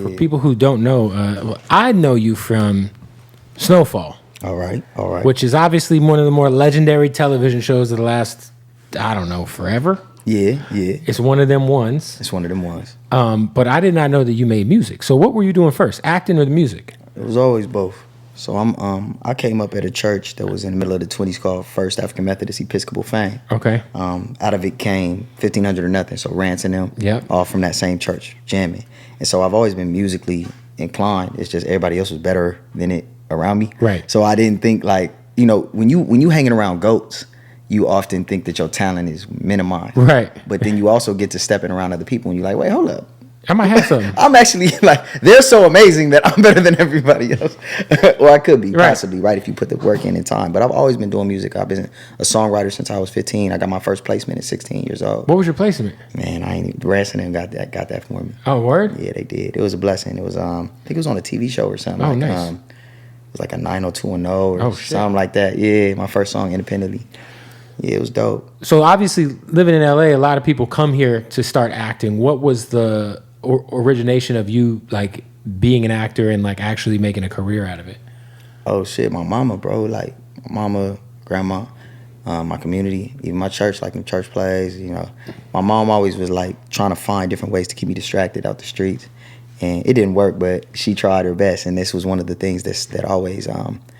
For people who don't know, I know you from Snowfall. All right. Which is obviously one of the more legendary television shows of the last, I don't know, forever. Yeah. It's one of them ones. But I did not know that you made music. So what were you doing first, acting or the music? It was always both. So I came up at a church that was in the middle of the 20s called First African Methodist Episcopal Fame. Okay. Out of it came 1500 or Nothing. So Rance and them, all from that same church, jamming. And so I've always been musically inclined. It's just everybody else was better than it around me. Right. So I didn't think like, when you hanging around goats, you often think that your talent is minimized. Right. But then you also get to stepping around other people and you're like, wait, hold up. I might have something. I'm actually like, they're so amazing that I'm better than everybody else. Or I could be, possibly, right, if you put the work in time. But I've always been doing music. I've been a songwriter since I was 15. I got my first placement at 16 years old. What was your placement? Man, I ain't Ransom and them got that for me. Oh, word? Yeah, they did. It was a blessing. It was I think it was on a TV show or something. Oh, nice. It was like a 90210 or something like that. Yeah, my first song independently. Yeah, it was dope. So obviously, living in LA, a lot of people come here to start acting. What was the origination of you like being an actor and like actually making a career out of it? Oh shit, my mama, bro. Like my mama, grandma, my community, even my church, like in church plays. My mom always was like trying to find different ways to keep me distracted out the streets, and it didn't work, but she tried her best, and this was one of the things that always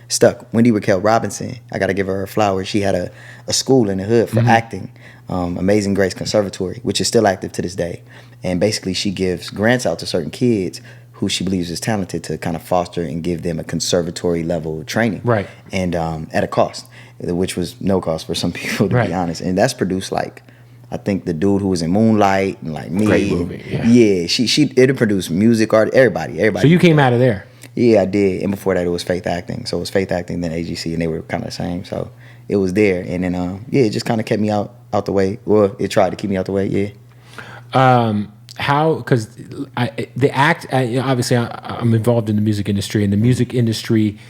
stuck. Wendy Raquel Robinson, I gotta give her her flowers. She had a school in the hood for acting, Amazing Grace Conservatory, which is still active to this day. And basically she gives grants out to certain kids who she believes is talented to kind of foster and give them a conservatory level training. Right. And at a cost, which was no cost for some people, to be honest. And that's produced like, I think the dude who was in Moonlight and like me. Great movie, yeah. It produced music art, everybody. So you came out of there? Yeah, I did. And before that, it was Faith Acting. So it was Faith Acting, then AGC, and they were kind of the same. So it was there. And then, it just kind of kept me out the way. Well, it tried to keep me out the way, yeah. How, because obviously I'm involved in the music industry, and the music industry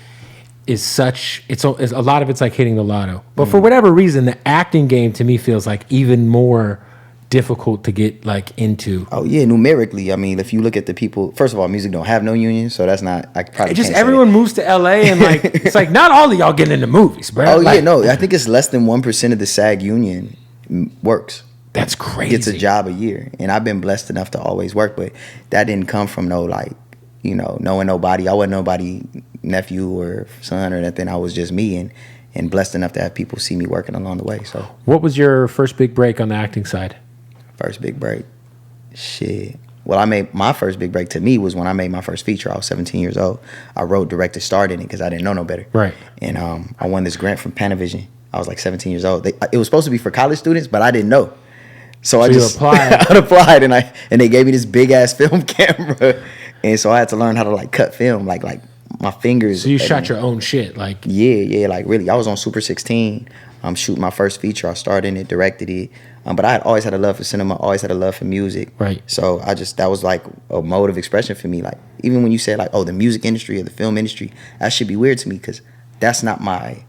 is a lot of it's like hitting the lotto. But for whatever reason, the acting game to me feels like even more difficult to get like into. Oh yeah, numerically. I mean, if you look at the people, first of all, music don't have no union, so that's not. I probably just can't everyone moves to LA and like it's like not all of y'all getting into movies, bro. Oh like, yeah, no, I think it's less than 1% of the SAG union works. That's crazy. Gets a job a year, and I've been blessed enough to always work, but that didn't come from knowing nobody. I wasn't nobody nephew or son or nothing. I was just me, and blessed enough to have people see me working along the way. So, what was your first big break on the acting side? First big break, shit. Well, I made my first big break to me was when I made my first feature. I was 17 years old. I wrote, directed, starred in it because I didn't know no better. Right. And I won this grant from Panavision. I was like 17 years old. It was supposed to be for college students, but I didn't know. So I just applied. I applied, and they gave me this big ass film camera, and so I had to learn how to like cut film, like my fingers. So you shot your own shit, like yeah, like really. I was on Super 16. I'm shooting my first feature. I starred in it, directed it, but I had always had a love for cinema, always had a love for music. Right. So that was like a mode of expression for me. Like even when you say like, oh, the music industry or the film industry, that should be weird to me because that's not my.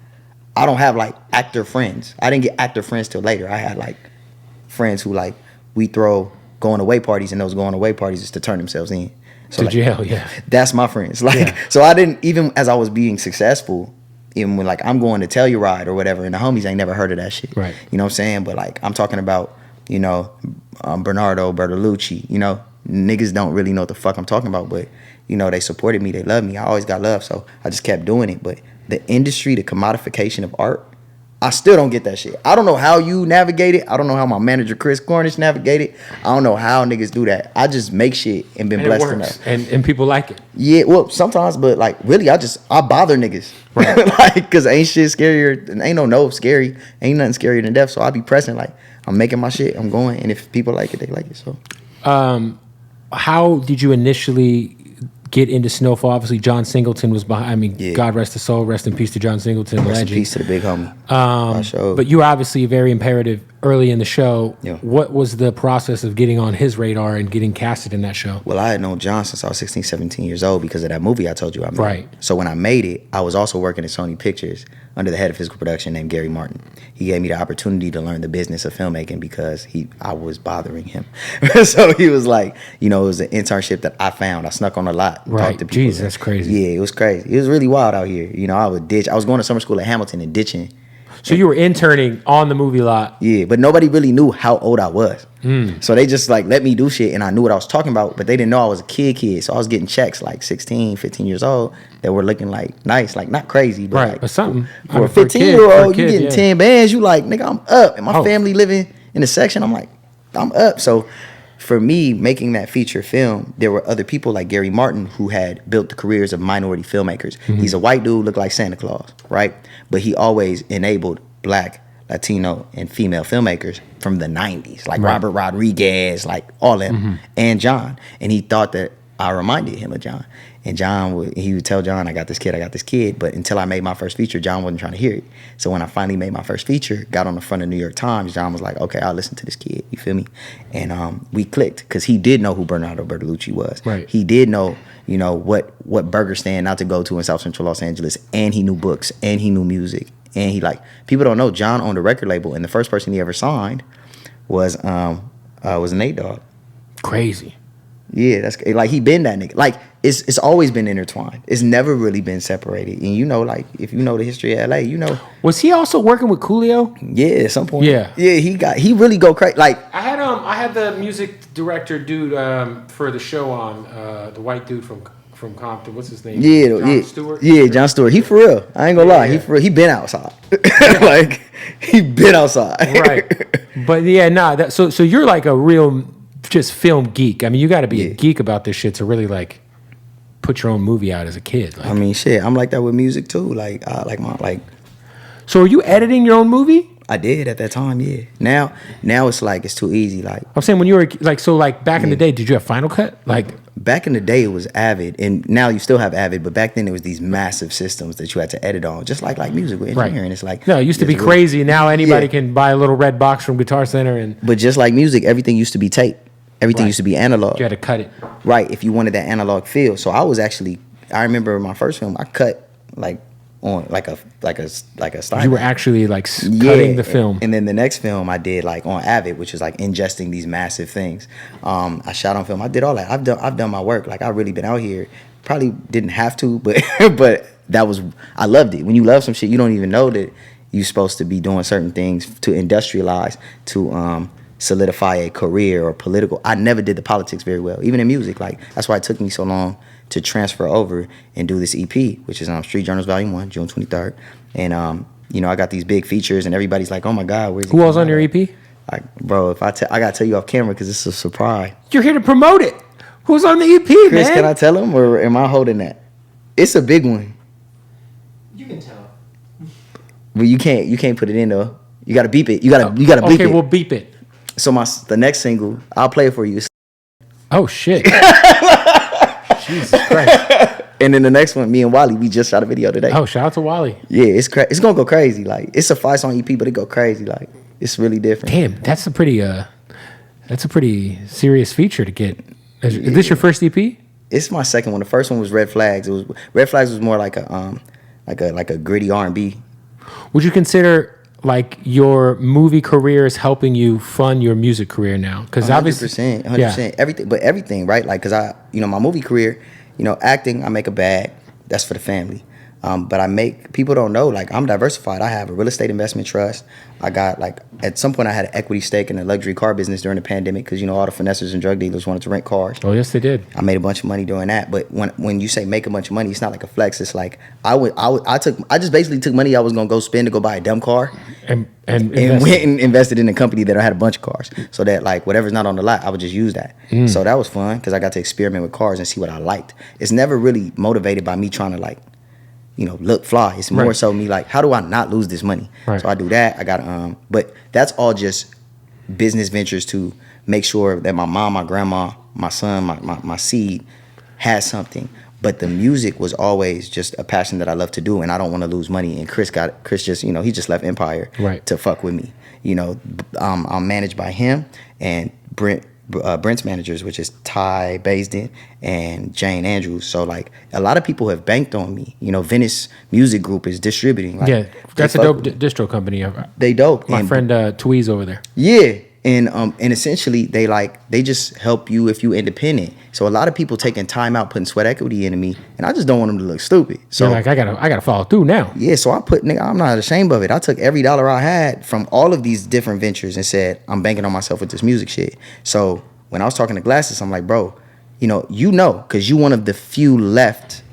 I don't have like actor friends. I didn't get actor friends till later. I had like friends who like we throw going away parties, and those going away parties is to turn themselves in. So to like, jail, yeah. That's my friends. Like so I didn't, even as I was being successful, even when like I'm going to Telluride or whatever, and the homies ain't never heard of that shit. Right. You know what I'm saying? But like I'm talking about, Bernardo Bertolucci, niggas don't really know what the fuck I'm talking about, but they supported me, they loved me. I always got love, so I just kept doing it. But the industry, the commodification of art, I still don't get that shit. I don't know how you navigate it. I don't know how my manager Chris Cornish navigated it. I don't know how niggas do that. I just make shit and been blessed enough. And people like it. Yeah, well, sometimes, but like really, I bother niggas. Right. Like, cause ain't shit scarier. Ain't no scary. Ain't nothing scarier than death. So I be pressing, like I'm making my shit. I'm going, and if people like it, they like it. So, how did you initially get into Snowfall? Obviously, John Singleton was behind. I mean, God rest his soul. Rest in peace to John Singleton. Rest legend. in peace to the big homie. But you were obviously very imperative early in the show. Yeah. What was the process of getting on his radar and getting casted in that show? Well, I had known John since I was 16, 17 years old because of that movie I told you I made. Right. So when I made it, I was also working at Sony Pictures under the head of physical production named Gary Martin. He gave me the opportunity to learn the business of filmmaking because I was bothering him. So he was like, you know, it was an internship that I found. I snuck on a lot. And talked to people. Jeez, that's crazy. Yeah, it was crazy. It was really wild out here. You know, I would ditch. I was going to summer school at Hamilton and ditching. So you were interning on the movie lot. Yeah, but nobody really knew how old I was. So they just like let me do shit and I knew what I was talking about, but they didn't know I was a kid. So I was getting checks like 16, 15 years old that were looking like nice, like not crazy, but like but something. for a 15-year-old, you getting 10 bands, you like, nigga, I'm up. And my family living in the section, I'm like, I'm up. So for me, making that feature film, there were other people like Gary Martin who had built the careers of minority filmmakers. He's a white dude, looked like Santa Claus, right? But he always enabled Black, Latino, and female filmmakers from the 90s, like Robert Rodriguez, like all them, and John. And he thought that I reminded him of John. And he would tell John, I got this kid. But until I made my first feature, John wasn't trying to hear it. So when I finally made my first feature, got on the front of New York Times, John was like, okay, I'll listen to this kid. You feel me? And we clicked because he did know who Bernardo Bertolucci was. Right. He did know, you know, what burger stand not to go to in South Central Los Angeles. And he knew books and he knew music. And he like, people don't know, John owned a record label. And the first person he ever signed was Nate Dogg. Crazy. Yeah, that's like he been that nigga. Like it's always been intertwined. It's never really been separated. And you know, like if you know the history of LA, you know. Was he also working with Coolio? Yeah, at some point. Yeah. Yeah, he really go crazy. Like I had the music director dude for the show on the white dude from Compton. What's his name? John Stewart. Yeah, John Stewart. He for real. I ain't gonna lie. He for real. He been outside. Like he been outside. Right. But yeah, nah. So you're like a real just film geek. I mean, you got to be a geek about this shit to really like put your own movie out as a kid. Like, I mean, shit. I'm like that with music too. Like So are you editing your own movie? I did at that time, yeah. Now it's like it's too easy. Like I'm saying when you were like back in the day, did you have Final Cut? Like back in the day, it was Avid, and now you still have Avid. But back then, it was these massive systems that you had to edit on, just like music with engineering. Right. It's like no, it used to be crazy. Now anybody can buy a little red box from Guitar Center and. But just like music, everything used to be tape. Everything used to be analog. You had to cut it. Right, if you wanted that analog feel. So I remember my first film, I cut like on like a Steinbeck. You were actually like cutting the film. And then the next film I did like on Avid, which is like ingesting these massive things. I shot on film. I did all that. I've done my work. Like I've really been out here. Probably didn't have to, but but I loved it. When you love some shit, you don't even know that you're supposed to be doing certain things to industrialize, to solidify a career or political. I never did the politics very well, even in music. Like that's why it took me so long to transfer over and do this EP, which is Street Journals Volume 1, June 23rd. And you know, I got these big features, and everybody's like, "Oh my God, where's who else on your EP?" Like, bro, if I gotta tell you off camera because it's a surprise. You're here to promote it. Who's on the EP, Chris, man? can I tell him, or am I holding that? It's a big one. You can tell. But you can't put it in though. You gotta beep it. You gotta beep it. Okay, we'll beep it. So the next single, I'll play it for you. Oh shit. Jesus Christ. And then the next one, me and Wally, we just shot a video today. Oh, shout out to Wally. Yeah, it's gonna go crazy. Like it's a 5-song EP, but it go crazy. Like it's really different. Damn, that's a pretty serious feature to get. Is this your first EP? It's my second one. The first one was Red Flags. Red Flags was more like a gritty R&B. Would you consider like your movie career is helping you fund your music career now? Because obviously, 100%, everything, right? Like, cause my movie career, acting, I make a bag. That's for the family. But people don't know, like, I'm diversified. I have a real estate investment trust. I got, like, at some point I had an equity stake in the luxury car business during the pandemic because, all the finessers and drug dealers wanted to rent cars. Oh, yes, they did. I made a bunch of money doing that. But when you say make a bunch of money, it's not like a flex. It's like I just basically took money I was going to go spend to go buy a dumb car and went and invested in a company that I had a bunch of cars. So that, like, whatever's not on the lot, I would just use that. So that was fun because I got to experiment with cars and see what I liked. It's never really motivated by me trying to, like, look fly. It's more so me like, how do I not lose this money? Right. So I do that. I got but that's all just business ventures to make sure that my mom, my grandma, my son, my seed has something. But the music was always just a passion that I love to do, and I don't want to lose money. And Chris just, he just left Empire to fuck with me. I'm managed by him, and Brent Brent's managers, which is Ty Baisden and Jane Andrews. So like a lot of people have banked on me. You know, Venice Music Group is distributing. Like, Yeah, that's a dope distro company. They dope. My friend Tweez over there. Yeah. And essentially they just help you if you independent. So a lot of people taking time out, putting sweat equity into me, and I just don't want them to look stupid. So you're like, I gotta follow through now. Yeah, so I'm not ashamed of it. I took every dollar I had from all of these different ventures and said, I'm banking on myself with this music shit. So when I was talking to Glasses, I'm like, bro, you know, because you one of the few left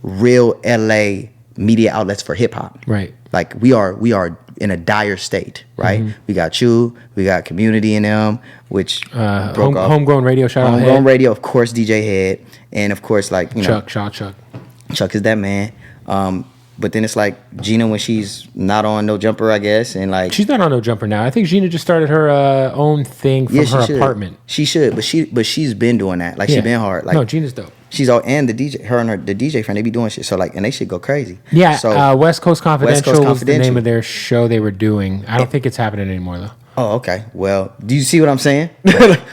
real LA media outlets for hip hop. Right. Like we are in a dire state, right? Mm-hmm. We got you, we got Community in them, which broke off. Homegrown Radio, shout out Homegrown Radio, of course, DJ Head, and of course, like, you know, Chuck. Chuck is that man. But then it's like Gina when she's not on No Jumper, I guess, and like she's not on No Jumper now. I think Gina just started her own thing from her apartment. She should, but she's been doing that. Like she's been hard. Like no, Gina's dope. She's all and the DJ, her and the DJ friend, they be doing shit. So like, and they should go crazy. Yeah. So West Coast Confidential was the name of their show they were doing. I don't think it's happening anymore though. Oh, okay. Well, do you see what I'm saying?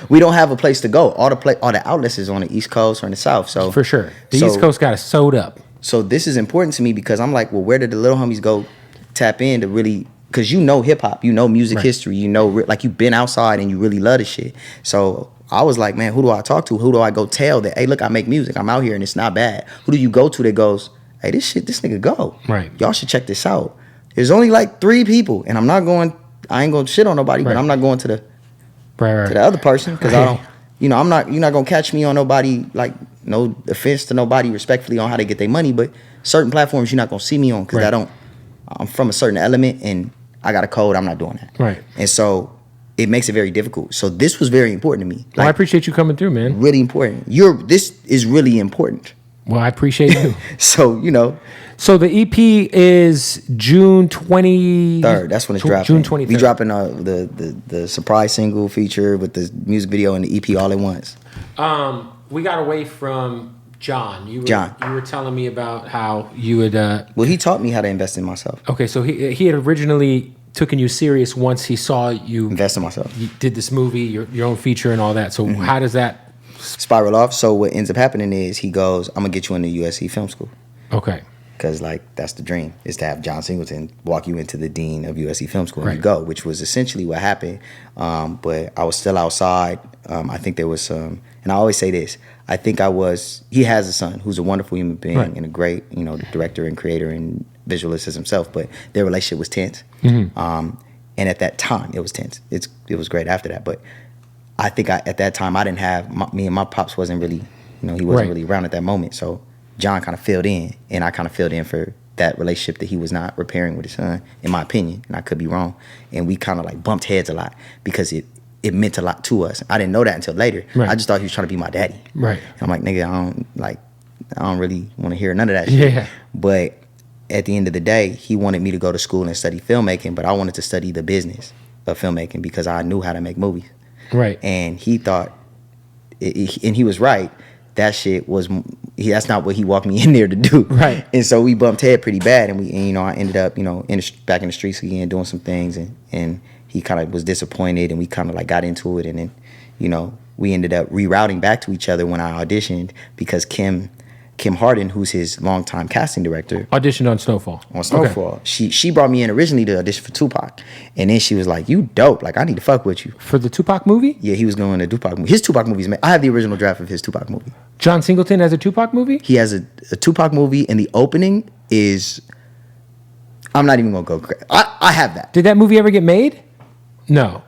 We don't have a place to go. All the outlets is on the East Coast or in the South. So for sure, the East Coast got us sewed up. So this is important to me because I'm like, well, where did the little homies go tap in to really, because you know hip hop, you know music history, you know, like you've been outside and you really love the shit. So I was like, man, who do I talk to? Who do I go tell that, hey, look, I make music. I'm out here and it's not bad. Who do you go to that goes, hey, this nigga go. Right. Y'all should check this out. There's only like 3 people and I ain't going to shit on nobody, but I'm not going to the other person because I don't, you know, you're not going to catch me on nobody, like no offense to nobody respectfully on how they get their money, but certain platforms you're not going to see me on because I'm from a certain element and I got a code, I'm not doing that. Right. And so it makes it very difficult. So this was very important to me. Well, I appreciate you coming through, man. Really important. This is really important. Well, I appreciate you. So, you know. So the EP is June 23rd. That's when it's dropping. June 23rd. We dropping the surprise single feature with the music video and the EP all at once. We got away from John. You were telling me about how you would. Well, he taught me how to invest in myself. Okay, so he had originally taken you serious once he saw you invest in myself. You did this movie, your own feature, and all that. So how does that spiral off? So what ends up happening is he goes, "I'm gonna get you into USC Film School." Okay. Because like that's the dream is to have John Singleton walk you into the dean of USC Film School and you go, which was essentially what happened. But I was still outside. I think there was some, and I always say this. I think he has a son who's a wonderful human being and a great, you know, director and creator and visualist as himself. But their relationship was tense, and at that time it was tense. It was great after that, but I think at that time I didn't have me and my pops wasn't really, you know, he wasn't really around at that moment, so. John kind of filled in, and I kind of filled in for that relationship that he was not repairing with his son, in my opinion, and I could be wrong. And we kind of like bumped heads a lot because it meant a lot to us. I didn't know that until later. Right. I just thought he was trying to be my daddy. Right. And I'm like, nigga, I don't really want to hear none of that shit. Yeah. But at the end of the day, he wanted me to go to school and study filmmaking, but I wanted to study the business of filmmaking because I knew how to make movies. Right. And he thought, and he was right. That shit that's not what he walked me in there to do. Right. And so we bumped head pretty bad, and you know, I ended up, you know, back in the streets again, doing some things, and he kind of was disappointed, and we kind of like got into it, and then, you know, we ended up rerouting back to each other when I auditioned because Kim Harden, who's his longtime casting director, auditioned on Snowfall. Okay. She brought me in originally to audition for Tupac, and then she was like, "You dope! Like I need to fuck with you for the Tupac movie." Yeah, he was going to Tupac movie. His Tupac movies. I have the original draft of his Tupac movie. John Singleton has a Tupac movie. He has a Tupac movie, and the opening is. I'm not even gonna go. I have that. Did that movie ever get made? No.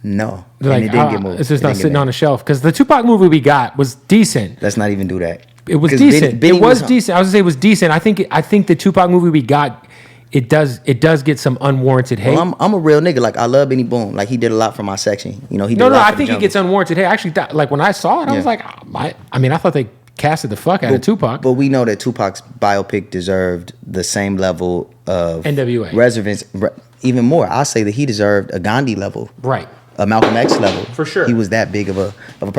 No, like, and it didn't get moved. It's just not sitting on a shelf because the Tupac movie we got was decent. Let's not even do that. It was decent. It was decent. I was gonna say it was decent. I think the Tupac movie we got, it does get some unwarranted hate. Well, I'm a real nigga. Like I love Benny Boom. Like he did a lot for my section. You know, he did a lot I think it gets unwarranted hate. Actually, like when I saw it, I was like, I thought they casted the fuck out of Tupac. But we know that Tupac's biopic deserved the same level of NWA reverence, even more. I'll say that he deserved a Gandhi level, right? A Malcolm X level, for sure. He was that big of a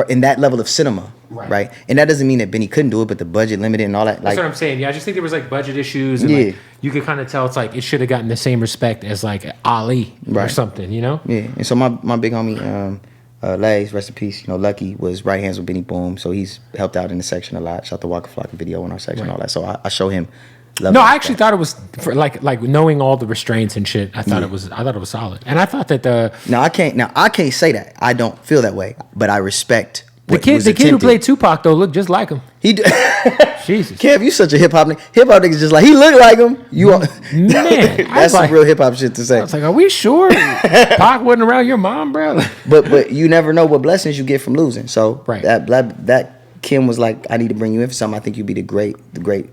in that level of cinema, right? And that doesn't mean that Benny couldn't do it, but the budget limited and all that. That's what I'm saying. Yeah, I just think there was like budget issues, and like, you could kind of tell it's like it should have gotten the same respect as like Ali or something, you know? Yeah. And so my big homie Lays, rest in peace. You know, Lucky was right hands with Benny Boom, so he's helped out in the section a lot. Shot the Waka Flocka video in our section, all that. So I show him love. No, I actually thought it was for like knowing all the restraints and shit. I thought it was solid, and I thought that I can't say that. I don't feel that way, but I respect. The kid who played Tupac though looked just like him. He do. Jesus, Kev, you such a hip hop nigga. Hip hop niggas just like he looked like him. You are, man. that's some real hip hop shit to say. I was like, are we sure Pac wasn't around your mom, bro? but you never know what blessings you get from losing. So right. that Kim was like, I need to bring you in for something. I think you'd be the great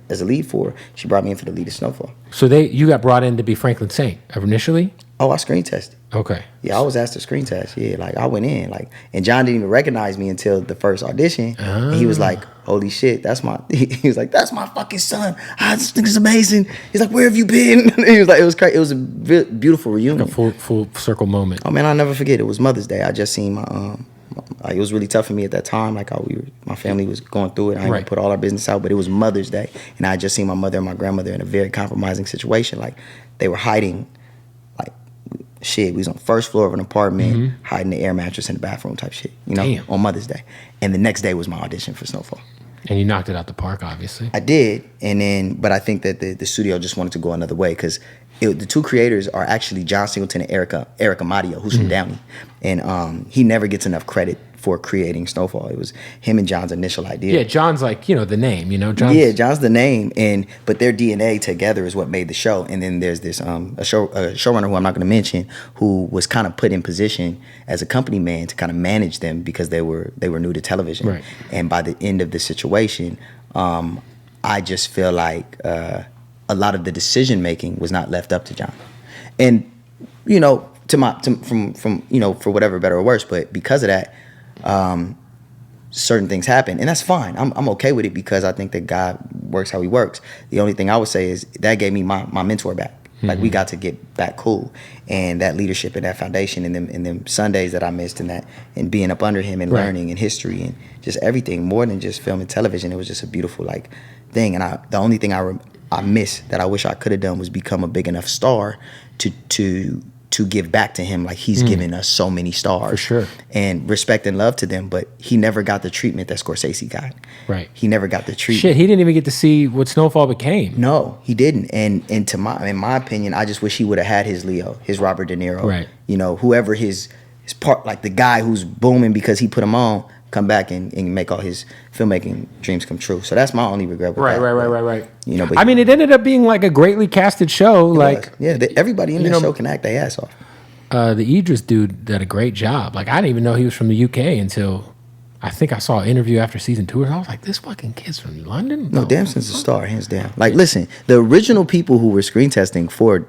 as a lead for. She brought me in for the lead of Snowfall. So you got brought in to be Franklin Saint initially? Oh, I screen tested. Okay. Yeah, I was asked to screen test. Yeah, like I went in, and John didn't even recognize me until the first audition. And he was like, "Holy shit, that's my." He was like, "That's my fucking son. I just think it's amazing." He's like, "Where have you been?" He was like, "It was crazy. It was a beautiful reunion, a full circle moment." Oh man, I'll never forget. It was Mother's Day. I just seen my like, it was really tough for me at that time. Like my family was going through it. I didn't put all our business out, but it was Mother's Day, and I just seen my mother and my grandmother in a very compromising situation. Like they were hiding. Shit, we was on the first floor of an apartment, hiding the air mattress in the bathroom type shit, you know, Damn. On Mother's Day. And the next day was my audition for Snowfall. And you knocked it out the park, obviously. I did, but I think that the studio just wanted to go another way because the two creators are actually John Singleton and Erica Madio, who's from Downey. And he never gets enough credit for creating Snowfall. It was him and John's initial idea. Yeah, John's like, the name, John's the name, but their DNA together is what made the show. And then there's this a showrunner who I'm not going to mention, who was kind of put in position as a company man to kind of manage them because they were new to television. Right. And by the end of the situation, I just feel like a lot of the decision making was not left up to John. And from for whatever better or worse, but because of that, certain things happen, and that's fine. I'm okay with it because I think that God works how he works. The only thing I would say is that gave me my mentor back. Like we got to get back cool, and that leadership and that foundation and them Sundays that I missed and being up under him and learning and history and just everything more than just film and television. It was just a beautiful thing. And the only thing I miss that I wish I could have done was become a big enough star to give back to him like he's given us so many stars. For sure. And respect and love to them, but he never got the treatment that Scorsese got. Right. He never got the treatment. Shit, he didn't even get to see what Snowfall became. No, he didn't. And in my opinion, I just wish he would have had his Leo, his Robert De Niro. Right. Whoever his part, like the guy who's booming because he put him on, come back and make all his filmmaking dreams come true. So that's my only regret with that. Right. But I mean, it ended up being like a greatly casted show. Everybody in the show can act their ass off. The Idris dude did a great job. Like, I didn't even know he was from the UK until I think I saw an interview after season 2. And I was like, this fucking kid's from London? No, Damson's a star, hands down. Like, listen, the original people who were screen testing for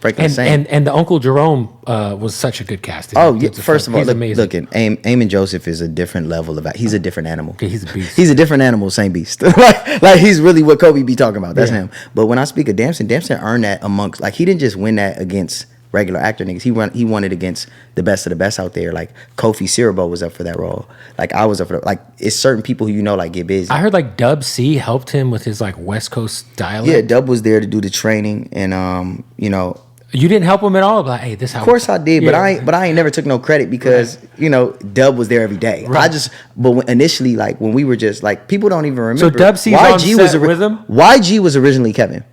Franklin Saint. And the Uncle Jerome was such a good cast. Oh, yeah. First of all, look, Amazing. Joseph is a different level of he's a different animal. Yeah, he's a beast. He's a different animal, same beast. like he's really what Kobe be talking about. That's him. But when I speak of Damson earned that amongst, he didn't just win that against regular actor niggas. He won it against the best of the best out there. Like Kofi Siriboe was up for that role. Like I was up for it's certain people who get busy. I heard Dub C helped him with his West Coast dialect. Yeah, Dub was there to do the training and You didn't help him at all? Like, hey, this how. Of course I did, but I ain't never took no credit because Dub was there every day. Right. Initially when we were just people don't even remember. So Dub C's on set with him? YG was originally Kevin.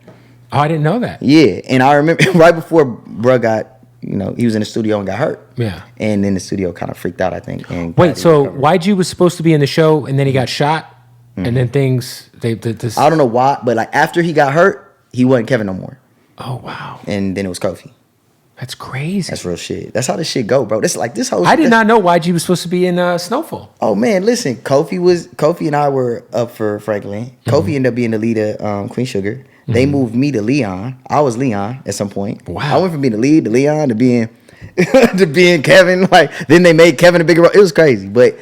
Oh, I didn't know that. Yeah, and I remember right before bruh got, he was in the studio and got hurt. Yeah. And then the studio kind of freaked out, I think. And wait, so YG was supposed to be in the show and then he got shot and then things, I don't know why, but after he got hurt, he wasn't Kevin no more. Oh, wow. And then it was Kofi. That's crazy. That's real shit. That's how this shit go, bro. This whole. I did not know YG was supposed to be in Snowfall. Oh man, listen, Kofi and I were up for Franklin. Kofi ended up being the lead of Queen Sugar. They moved me to Leon. I was Leon at some point. Wow. I went from being the lead to Leon to being to being Kevin. Then they made Kevin a bigger role. It was crazy, but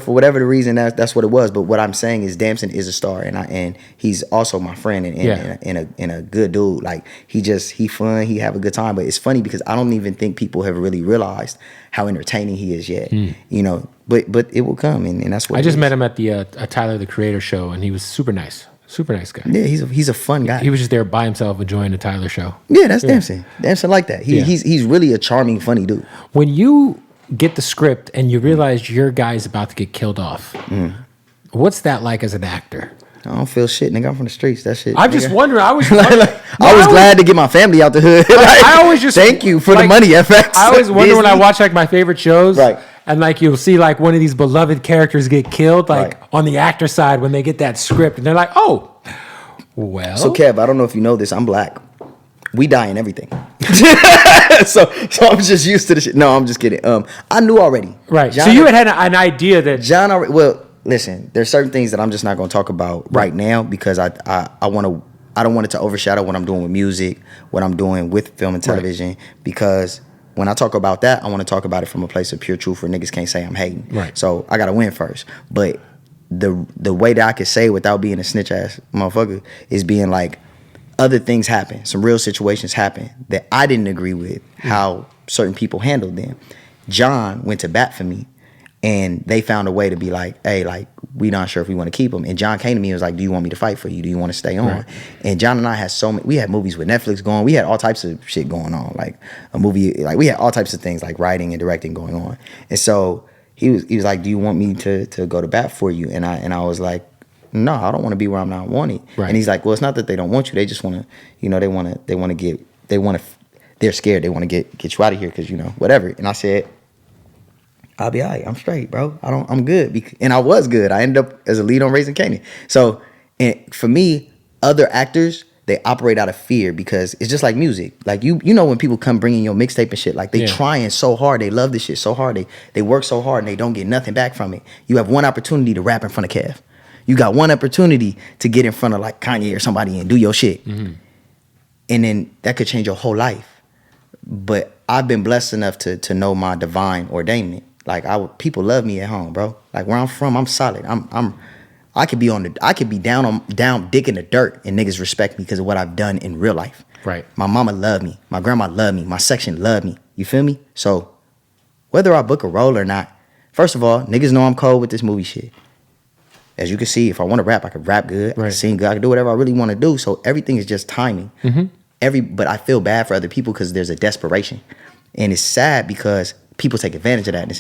for whatever the reason, that's what it was. But what I'm saying is, Damson is a star, and he's also my friend and a good dude. He fun. He have a good time. But it's funny because I don't even think people have really realized how entertaining he is yet. But it will come, and that's what I just met him at the Tyler the Creator show, and he was super nice. Super nice guy. Yeah, he's a fun guy. He was just there by himself enjoying the Tyler show. Yeah, that's Damson. Damson like that. He's really a charming, funny dude. When you get the script and you realize your guy's about to get killed off. What's that like as an actor? I don't feel shit, nigga. I'm from the streets. That shit. I'm just wondering. I was I was glad to get my family out the hood. I always just thank you for the money, FX. I always wonder when I watch like my favorite shows, right? And like you'll see like one of these beloved characters get killed, like on the actor side when they get that script, and they're like, oh, well. So Kev, I don't know if you know this. I'm black. We die in everything. so I'm just used to the shit. No, I'm just kidding. I knew already. Right. John, so you had an idea that John already. Well, listen. There's certain things that I'm just not going to talk about right now because I want to. I don't want it to overshadow what I'm doing with music, what I'm doing with film and television. Because when I talk about that, I want to talk about it from a place of pure truth where niggas can't say I'm hating. Right. So I got to win first. But the way that I could say it without being a snitch ass motherfucker is being like, other things happen. Some real situations happen that I didn't agree with how certain people handled them. John went to bat for me, and they found a way to be like, hey, like, we not sure if we want to keep him. And John came to me and was like, do you want me to fight for you? Do you want to stay on? Right. And John and I had we had movies with Netflix going. We had all types of shit going on. Like a movie, like we had all types of things like writing and directing going on. And so he was like, do you want me to go to bat for you? And I was like, no, I don't want to be where I'm not wanted. Right. And he's like, well, it's not that they don't want you. They just want to, they're scared. They want to get you out of here because, whatever. And I said, I'll be all right. I'm straight, bro. I'm good. And I was good. I ended up as a lead on Raising Kanan. So, and for me, other actors, they operate out of fear because it's just like music. Like, you know when people come bringing your mixtape and shit, like they trying so hard. They love this shit so hard. They work so hard and they don't get nothing back from it. You have one opportunity to rap in front of Kev. You got one opportunity to get in front of like Kanye or somebody and do your shit. Mm-hmm. And then that could change your whole life. But I've been blessed enough to know my divine ordainment. Like people love me at home, bro. Like where I'm from, I'm solid. I could be down dick in the dirt and niggas respect me because of what I've done in real life. Right. My mama loved me. My grandma loved me. My section loved me. You feel me? So whether I book a role or not, first of all, niggas know I'm cold with this movie shit. As you can see, if I want to rap, I can rap good. Right. I can sing good. I can do whatever I really want to do. So everything is just timing. Mm-hmm. But I feel bad for other people because there's a desperation. And it's sad because people take advantage of that.